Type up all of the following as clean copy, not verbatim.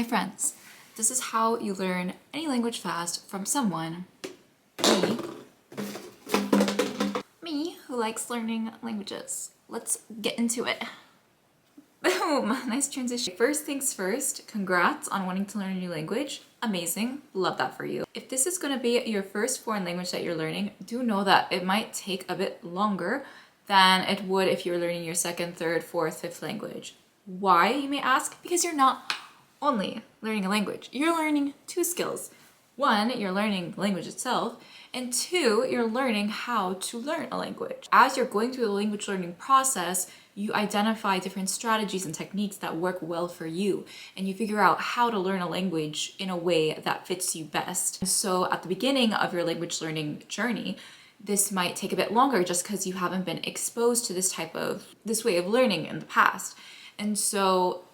Hi friends, this is how you learn any language fast from someone, me who likes learning languages. Let's get into it. Boom, nice transition. First things first, congrats on wanting to learn a new language. Amazing, love that for you. If this is going to be your first foreign language that you're learning, do know that it might take a bit longer than it would if you were learning your second, third, fourth, fifth language. Why, you may ask? Because you're not only learning a language. You're learning two skills. One, you're learning the language itself, and two, you're learning how to learn a language. As you're going through the language learning process, you identify different strategies and techniques that work well for you, and you figure out how to learn a language in a way that fits you best. So at the beginning of your language learning journey, this might take a bit longer just because you haven't been exposed to this way of learning in the past. And so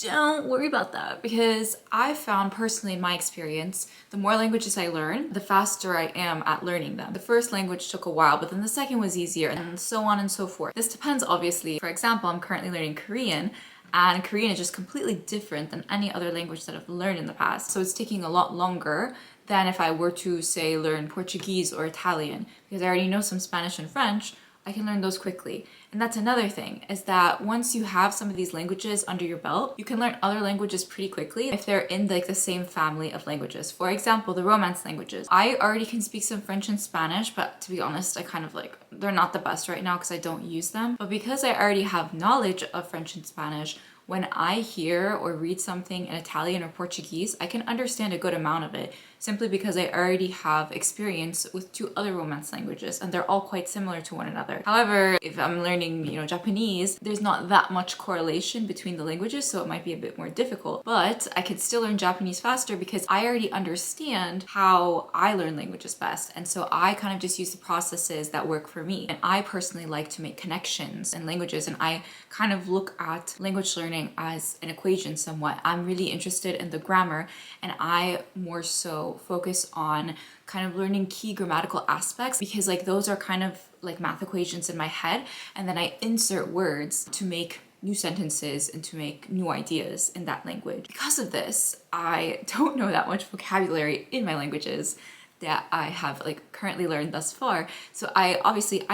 don't worry about that, because I found personally in my experience, the more languages I learn, the faster I am at learning them. The first language took a while, but then the second was easier, and so on and so forth. This depends, obviously. For example, I'm currently learning Korean, and Korean is just completely different than any other language that I've learned in the past. So it's taking a lot longer than if I were to, say, learn Portuguese or Italian, because I already know some Spanish and French. I can learn those quickly. And that's another thing, is that once you have some of these languages under your belt, you can learn other languages pretty quickly if they're in like the same family of languages. For example, the Romance languages. I already can speak some French and Spanish, but to be honest, I kind of they're not the best right now because I don't use them. But because I already have knowledge of French and Spanish, when I hear or read something in Italian or Portuguese, I can understand a good amount of it simply because I already have experience with two other Romance languages, and they're all quite similar to one another. However, if I'm learning, Japanese, there's not that much correlation between the languages, so it might be a bit more difficult. But I could still learn Japanese faster because I already understand how I learn languages best. And so I kind of just use the processes that work for me. And I personally like to make connections in languages, and I kind of look at language learning as an equation somewhat. I'm really interested in the grammar, and I more so focus on kind of learning key grammatical aspects, because those are kind of like math equations in my head, and then I insert words to make new sentences and to make new ideas in that language. Because of this, I don't know that much vocabulary in my languages that I have currently learned thus far. So I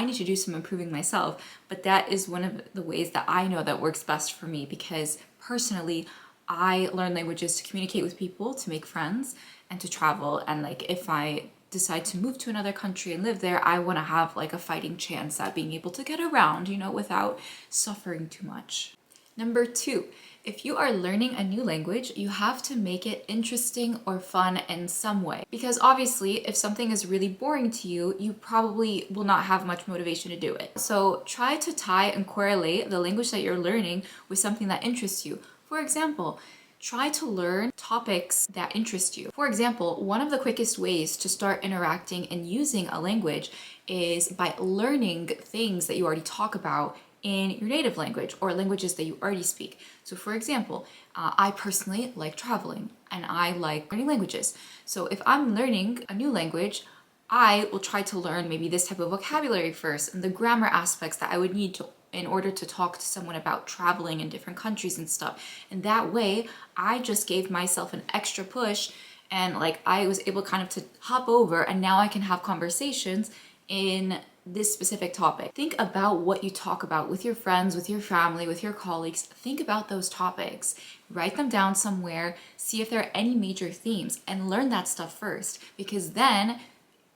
need to do some improving myself, but that is one of the ways that I know that works best for me, because personally, I learn languages to communicate with people, to make friends, and to travel. And if I decide to move to another country and live there, I want to have a fighting chance at being able to get around, without suffering too much. Number 2, if you are learning a new language, you have to make it interesting or fun in some way. Because obviously, if something is really boring to you, you probably will not have much motivation to do it. So try to tie and correlate the language that you're learning with something that interests you. For example, try to learn topics that interest you. For example, one of the quickest ways to start interacting and using a language is by learning things that you already talk about in your native language or languages that you already speak. So for example, I personally like traveling and I like learning languages. So if I'm learning a new language, I will try to learn maybe this type of vocabulary first and the grammar aspects that I would need in order to talk to someone about traveling in different countries and stuff. And that way, I just gave myself an extra push, and I was able kind of to hop over, and now I can have conversations in this specific topic. Think about what you talk about with your friends, with your family, with your colleagues. Think about those topics. Write them down somewhere, see if there are any major themes, and learn that stuff first, because then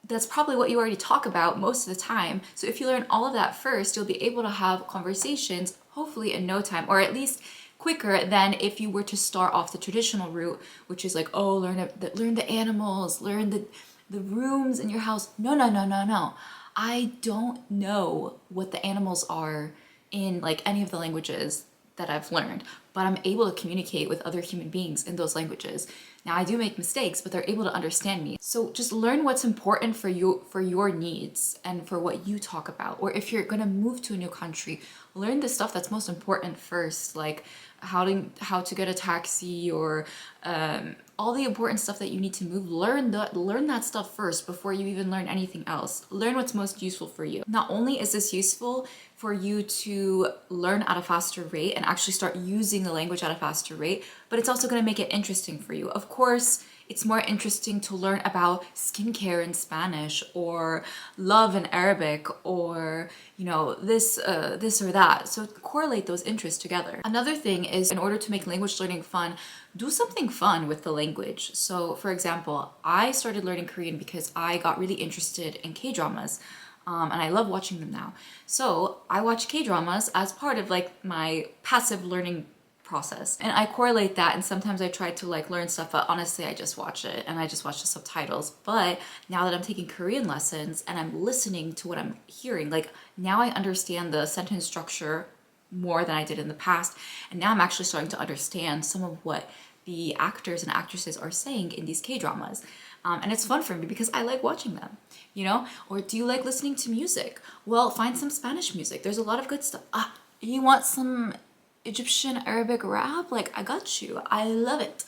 that's probably what you already talk about most of the time. So if you learn all of that first, you'll be able to have conversations hopefully in no time, or at least quicker than if you were to start off the traditional route, which is learn the animals, learn the rooms in your house. No. I don't know what the animals are in any of the languages that I've learned, but I'm able to communicate with other human beings in those languages. Now I do make mistakes, but they're able to understand me. So just learn what's important for you, for your needs and for what you talk about. Or if you're gonna move to a new country, learn the stuff that's most important first, like how to get a taxi, or all the important stuff that you need to move. Learn that stuff first before you even learn anything else. Learn what's most useful for you. Not only is this useful for you to learn at a faster rate and actually start using the language at a faster rate, but it's also going to make it interesting for you. Of course, it's more interesting to learn about skincare in Spanish, or love in Arabic, or this or that. So correlate those interests together. Another thing is, in order to make language learning fun, do something fun with the language. So for example, I started learning Korean because I got really interested in K-dramas. And I love watching them now. So I watch K-dramas as part of like my passive learning process, and I correlate that, and sometimes I try to like learn stuff, but honestly I just watch it and I just watch the subtitles. But now that I'm taking Korean lessons and I'm listening to what I'm hearing, like now I understand the sentence structure more than I did in the past, and now I'm actually starting to understand some of what the actors and actresses are saying in these K-dramas. And it's fun for me because I like watching them, Or do you like listening to music? Well, find some Spanish music. There's a lot of good stuff. You want some Egyptian Arabic rap? Like, I got you. I love it.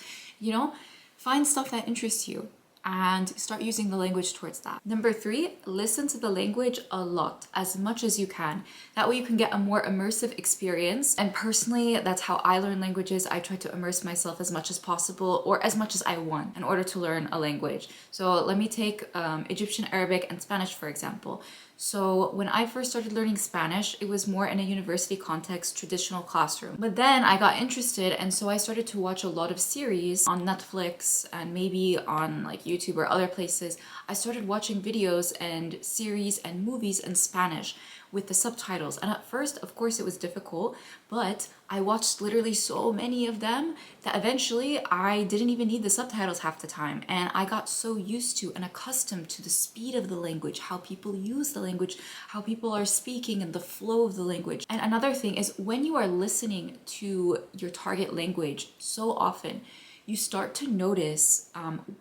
Find stuff that interests you and start using the language towards that. Number 3, listen to the language a lot, as much as you can. That way you can get a more immersive experience. And personally, that's how I learn languages. I try to immerse myself as much as possible, or as much as I want, in order to learn a language. So let me take Egyptian Arabic and Spanish, for example. So when I first started learning Spanish, it was more in a university context, traditional classroom. But then I got interested, and so I started to watch a lot of series on Netflix and maybe on like YouTube or other places. I started watching videos and series and movies in Spanish with the subtitles. And at first, of course, it was difficult, but I watched literally so many of them that eventually I didn't even need the subtitles half the time. And I got so used to and accustomed to the speed of the language, how people use the language, how people are speaking, and the flow of the language. And another thing is, when you are listening to your target language so often, you start to notice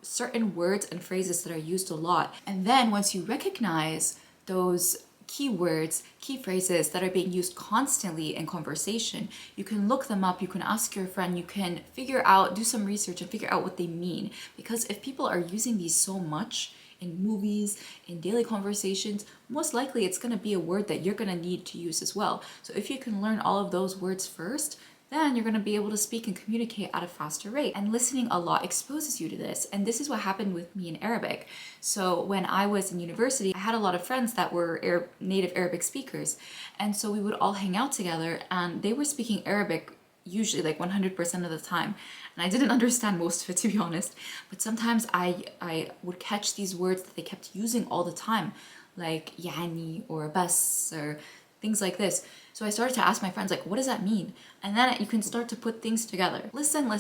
certain words and phrases that are used a lot. And then once you recognize those keywords, key phrases that are being used constantly in conversation, you can look them up, you can ask your friend, you can figure out, do some research and figure out what they mean. Because if people are using these so much in movies, in daily conversations, most likely it's going to be a word that you're going to need to use as well. So if you can learn all of those words first, then you're going to be able to speak and communicate at a faster rate. And listening a lot exposes you to this. And this is what happened with me in Arabic. So when I was in university, I had a lot of friends that were native Arabic speakers. And so we would all hang out together, and they were speaking Arabic usually like 100% of the time. And I didn't understand most of it, to be honest. But sometimes I would catch these words that they kept using all the time, like yani or bas or things like this. So I started to ask my friends, like, what does that mean? And then you can start to put things together. Listen to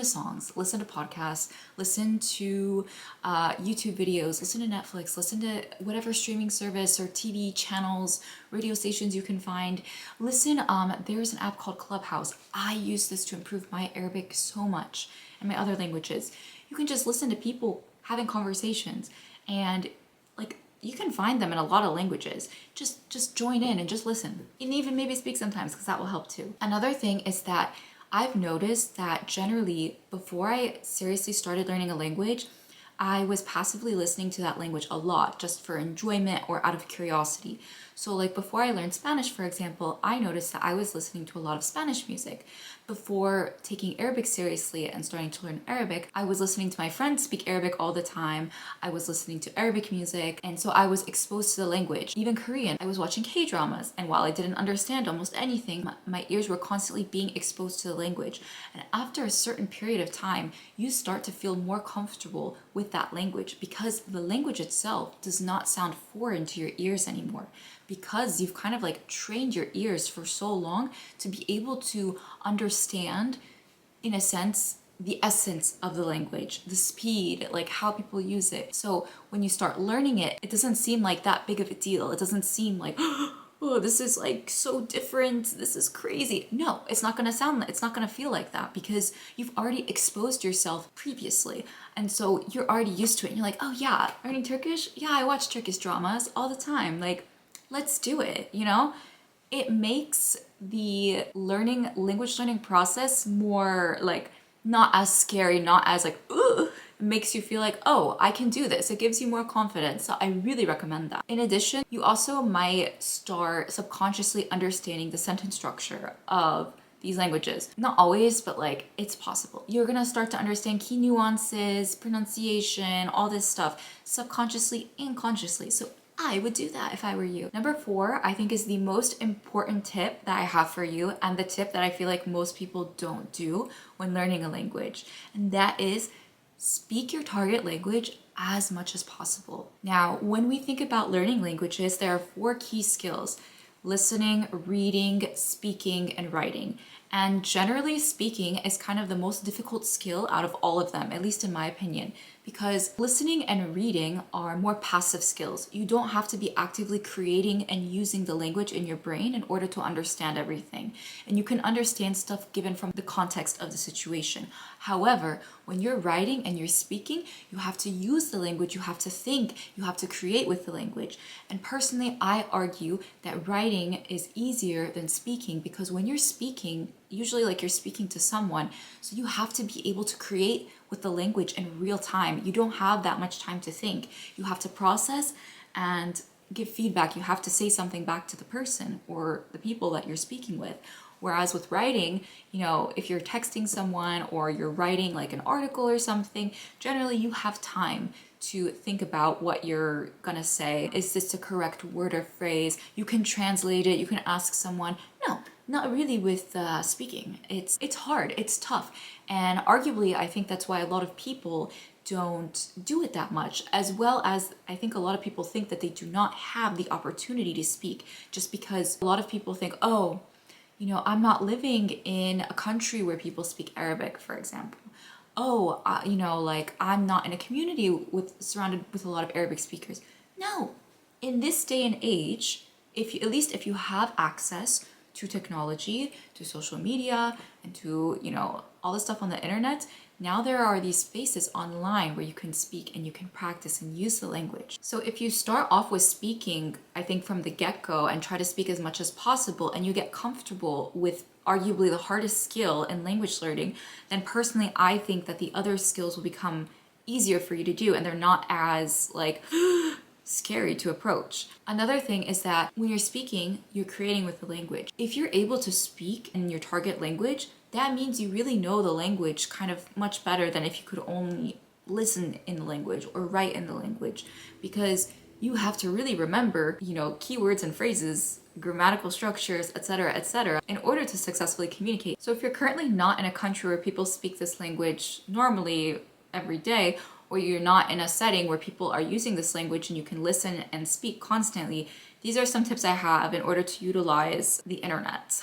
songs, listen to podcasts, listen to YouTube videos, listen to Netflix, listen to whatever streaming service or TV channels, radio stations you can find. Listen, there's an app called Clubhouse. I use this to improve my Arabic so much, and my other languages. You can just listen to people having conversations, and like, you can find them in a lot of languages. Just join in and just listen. And even maybe speak sometimes, because that will help too. Another thing is that I've noticed that generally, before I seriously started learning a language, I was passively listening to that language a lot, just for enjoyment or out of curiosity. So like before I learned Spanish, for example, I noticed that I was listening to a lot of Spanish music. Before taking Arabic seriously and starting to learn Arabic, I was listening to my friends speak Arabic all the time. I was listening to Arabic music, and so I was exposed to the language. Even Korean, I was watching K-dramas, and while I didn't understand almost anything, my ears were constantly being exposed to the language. And after a certain period of time, you start to feel more comfortable with that language, because the language itself does not sound foreign to your ears anymore, because you've kind of like trained your ears for so long to be able to understand, in a sense, the essence of the language, the speed, like how people use it. So when you start learning it, it doesn't seem like that big of a deal. It doesn't seem like, oh, this is like so different, this is crazy. No, it's not gonna feel like that, because you've already exposed yourself previously. And so you're already used to it. And you're like, oh yeah, learning Turkish? Yeah, I watch Turkish dramas all the time. Like, let's do it, It makes the language learning process more like not as scary, not as like, ugh. It makes you feel like, oh, I can do this. It gives you more confidence. So I really recommend that. In addition, you also might start subconsciously understanding the sentence structure of these languages. Not always, but like it's possible. You're gonna start to understand key nuances, pronunciation, all this stuff subconsciously and consciously. So I would do that if I were you. Number 4, I think, is the most important tip that I have for you, and the tip that I feel like most people don't do when learning a language. And that is speak your target language as much as possible. Now, when we think about learning languages, there are 4 key skills: listening, reading, speaking, and writing. And generally speaking is kind of the most difficult skill out of all of them, at least in my opinion, because listening and reading are more passive skills. You don't have to be actively creating and using the language in your brain in order to understand everything. And you can understand stuff given from the context of the situation. However, when you're writing and you're speaking, you have to use the language, you have to think, you have to create with the language. And personally, I argue that writing is easier than speaking, because when you're speaking, usually like you're speaking to someone, so you have to be able to create with the language in real time. You don't have that much time to think. You have to process and give feedback. You have to say something back to the person or the people that you're speaking with. Whereas with writing, you know, if you're texting someone or you're writing like an article or something, generally you have time to think about what you're gonna say. Is this the correct word or phrase? You can translate it, you can ask someone. No, not really with speaking. It's hard, it's tough. And arguably, I think that's why a lot of people don't do it that much, as well as I think a lot of people think that they do not have the opportunity to speak, just because a lot of people think, oh, you know, I'm not living in a country where people speak Arabic, for example. Oh, you know, like I'm not in a community surrounded with a lot of Arabic speakers. No, in this day and age, at least if you have access to technology, to social media, and to, you know, all the stuff on the internet, now there are these spaces online where you can speak and you can practice and use the language. So if you start off with speaking, I think from the get-go, and try to speak as much as possible, and you get comfortable with arguably the hardest skill in language learning, then personally I think that the other skills will become easier for you to do, and they're not as like scary to approach. Another thing is that when you're speaking, you're creating with the language. If you're able to speak in your target language, that means you really know the language kind of much better than if you could only listen in the language or write in the language, because you have to really remember, you know, keywords and phrases, grammatical structures, etc., in order to successfully communicate. So if you're currently not in a country where people speak this language normally every day, or you're not in a setting where people are using this language and you can listen and speak constantly, these are some tips I have in order to utilize the internet.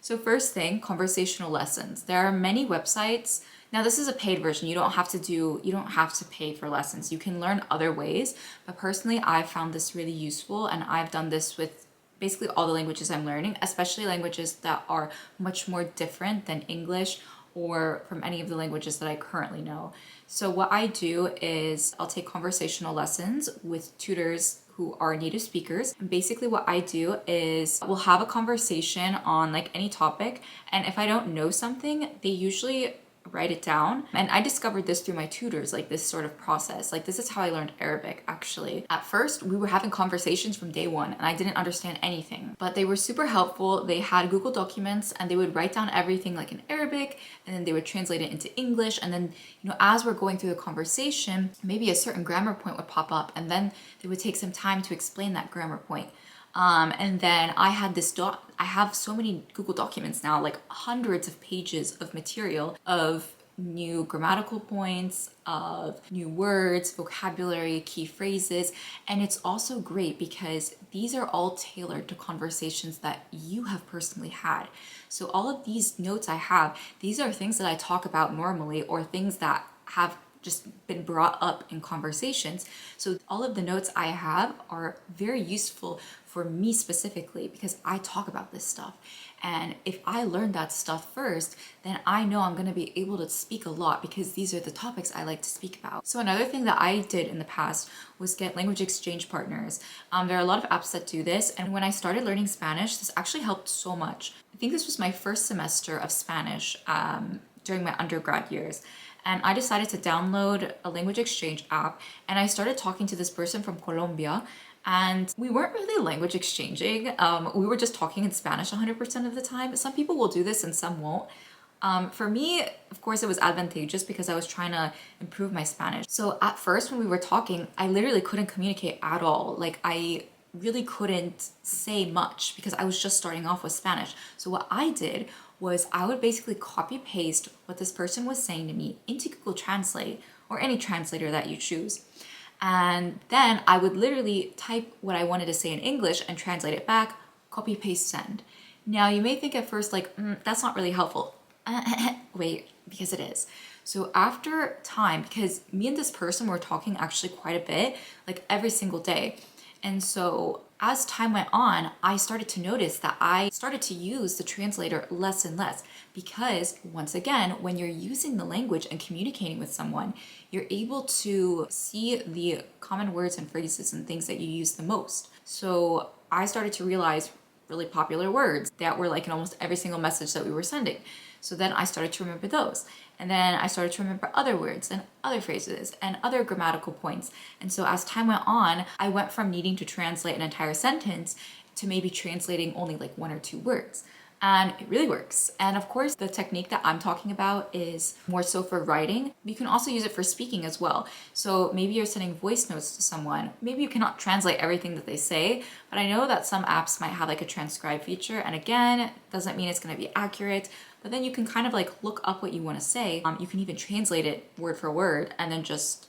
So first thing, conversational lessons. There are many websites. Now this is a paid version. You don't have to pay for lessons. You can learn other ways, but personally I've found this really useful, and I've done this with basically all the languages I'm learning, especially languages that are much more different than English or from any of the languages that I currently know. So what I do is I'll take conversational lessons with tutors who are native speakers. And basically what I do is we'll have a conversation on like any topic, and if I don't know something, they usually write it down. And I discovered this through my tutors, like this sort of process. Like this is how I learned Arabic, actually. At first, we were having conversations from day one and I didn't understand anything, but they were super helpful. They had Google Documents and they would write down everything like in Arabic, and then they would translate it into English. And then, you know, as we're going through the conversation, maybe a certain grammar point would pop up, and then they would take some time to explain that grammar point. And then I have so many Google Documents now, like hundreds of pages of material of new grammatical points, of new words, vocabulary, key phrases. And it's also great because these are all tailored to conversations that you have personally had. So all of these notes I have, these are things that I talk about normally, or things that have just been brought up in conversations. So all of the notes I have are very useful for me specifically because I talk about this stuff. And if I learn that stuff first, then I know I'm gonna be able to speak a lot because these are the topics I like to speak about. So another thing that I did in the past was get language exchange partners. There are a lot of apps that do this. And when I started learning Spanish, this actually helped so much. I think this was my first semester of Spanish during my undergrad years. And I decided to download a language exchange app and I started talking to this person from Colombia. And we weren't really language exchanging. We were just talking in Spanish 100% of the time. Some people will do this and some won't. For me, of course, it was advantageous because I was trying to improve my Spanish. So at first when we were talking, I literally couldn't communicate at all. Like I really couldn't say much because I was just starting off with Spanish. So what I did was I would basically copy paste what this person was saying to me into Google Translate or any translator that you choose. And then I would literally type what I wanted to say in English and translate it back, copy, paste, send. Now you may think at first like, that's not really helpful. Wait, because it is. So after time, because me and this person were talking actually quite a bit, like every single day. And so as time went on, I started to notice that I started to use the translator less and less because once again, when you're using the language and communicating with someone, you're able to see the common words and phrases and things that you use the most. So I started to realize really popular words that were like in almost every single message that we were sending. So then I started to remember those. And then I started to remember other words and other phrases and other grammatical points. And so as time went on, I went from needing to translate an entire sentence to maybe translating only like 1 or 2 words. And it really works. And of course, the technique that I'm talking about is more so for writing. You can also use it for speaking as well. So maybe you're sending voice notes to someone. Maybe you cannot translate everything that they say, but I know that some apps might have like a transcribe feature. And again, doesn't mean it's going to be accurate, but then you can kind of like look up what you want to say. You can even translate it word for word and then just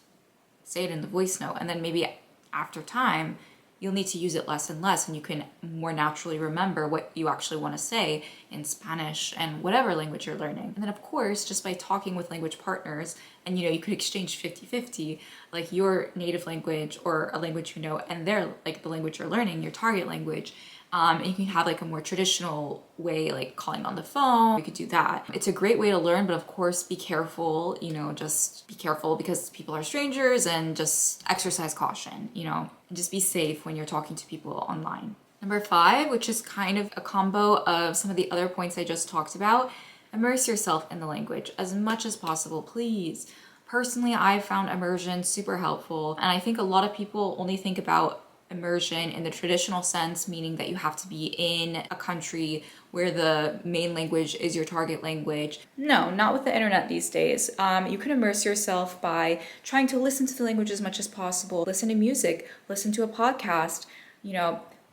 say it in the voice note. And then maybe after time, you'll need to use it less and less and you can more naturally remember what you actually want to say in Spanish and whatever language you're learning. And then of course, just by talking with language partners and you could exchange 50-50, like your native language or a language and their like the language you're learning, your target language. And you can have like a more traditional way, like calling on the phone. You could do that. It's a great way to learn, but of course be careful, just be careful because people are strangers and just exercise caution, and just be safe when you're talking to people online. Number 5, which is kind of a combo of some of the other points I just talked about, immerse yourself in the language as much as possible, please. Personally, I found immersion super helpful, and I think a lot of people only think about immersion in the traditional sense, meaning that you have to be in a country where the main language is your target language. No, not with the internet these days. You can immerse yourself by trying to listen to the language as much as possible. Listen to music, listen to a podcast,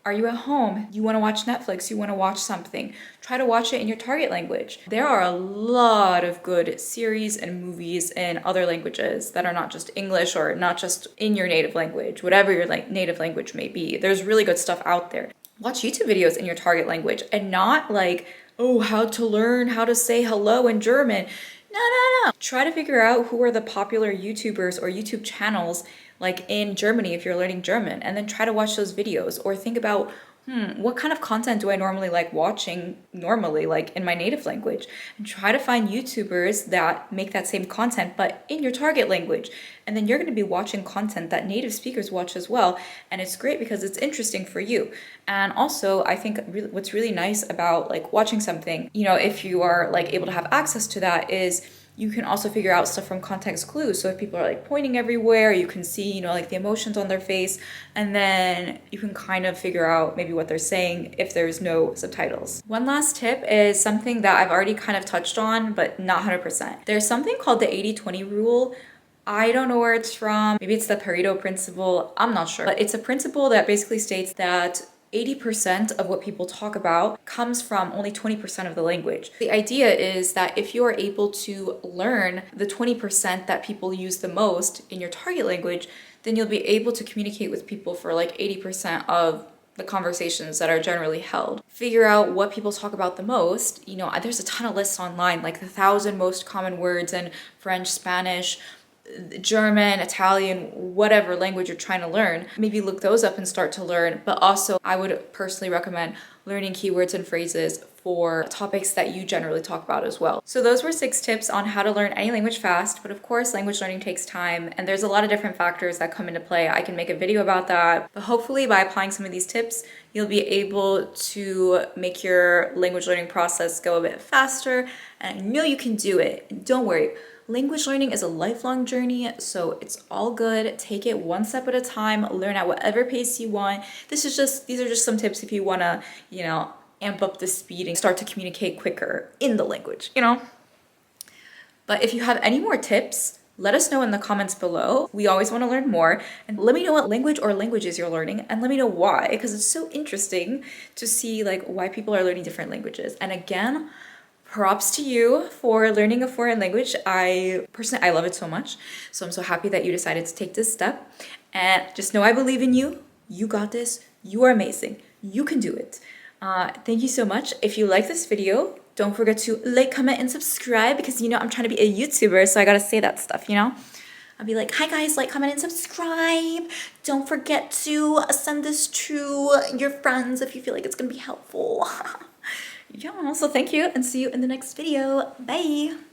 are you at home? You want to watch Netflix? You want to watch something? Try to watch it in your target language. There are a lot of good series and movies in other languages that are not just English or not just in your native language, whatever your native language may be. There's really good stuff out there. Watch YouTube videos in your target language and not like, how to learn how to say hello in German. No. Try to figure out who are the popular YouTubers or YouTube channels like in Germany if you're learning German, and then try to watch those videos or think about, what kind of content do I normally like watching like in my native language, and try to find YouTubers that make that same content but in your target language. And then you're going to be watching content that native speakers watch as well, and it's great because it's interesting for you. And also I think what's really nice about like watching something, if you are like able to have access to that, is you can also figure out stuff from context clues. So if people are like pointing everywhere, you can see, like the emotions on their face, and then you can kind of figure out maybe what they're saying if there's no subtitles. One last tip is something that I've already kind of touched on, but not 100%. There's something called the 80-20 rule. I don't know where it's from. Maybe it's the Pareto principle. I'm not sure. But it's a principle that basically states that 80% of what people talk about comes from only 20% of the language. The idea is that if you are able to learn the 20% that people use the most in your target language, then you'll be able to communicate with people for like 80% of the conversations that are generally held. Figure out what people talk about the most. There's a ton of lists online, like the 1,000 most common words in French, Spanish, German, Italian, whatever language you're trying to learn, maybe look those up and start to learn. But also, I would personally recommend learning keywords and phrases for topics that you generally talk about as well. So those were 6 tips on how to learn any language fast, but of course language learning takes time and there's a lot of different factors that come into play. I can make a video about that, but hopefully by applying some of these tips, you'll be able to make your language learning process go a bit faster, and I know you can do it. Don't worry. Language learning is a lifelong journey, so it's all good. Take it one step at a time, learn at whatever pace you want. These are just some tips if you want to, amp up the speed and start to communicate quicker in the language, But if you have any more tips, let us know in the comments below. We always want to learn more, and let me know what language or languages you're learning, and let me know why, because it's so interesting to see why people are learning different languages. And again, props to you for learning a foreign language. I love it so much. So I'm so happy that you decided to take this step. And just know I believe in you. You got this. You are amazing. You can do it. Thank you so much. If you like this video, don't forget to like, comment, and subscribe because I'm trying to be a YouTuber, so I gotta say that stuff, I'll be like, hi guys, like, comment, and subscribe. Don't forget to send this to your friends if you feel like it's gonna be helpful. Yeah, so thank you and see you in the next video. Bye.